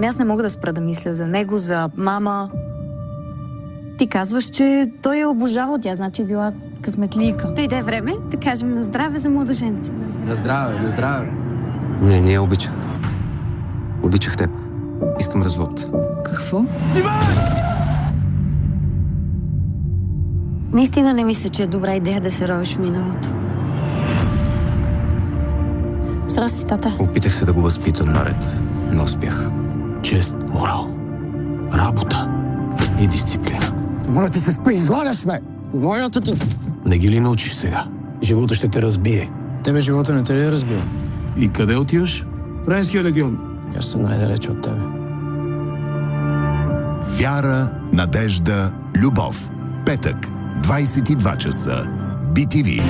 Ами аз не мога да спра да мисля за него, за мама. Ти казваш, че той е обожавал тя, значи е била късметлийка. Дойде време да кажем на здраве за младоженци. На здраве, на здраве. Не я обичах. Обичах теб. Искам развод. Какво? Наистина не мисля, че е добра идея да се ровиш в миналото. Здрасти, тата. Опитах се да го възпитам наред. Не успях. Чест, морал, работа и дисциплина. Моля ти се спри, излагаш ме! Моята ти... Не ги ли научиш сега? Живота ще те разбие. Тебе живота не те ли е разбил? И къде отиваш? Френския легион. Така съм най-далеч от тебе. Вяра, надежда, любов. Петък, 22 часа. BTV.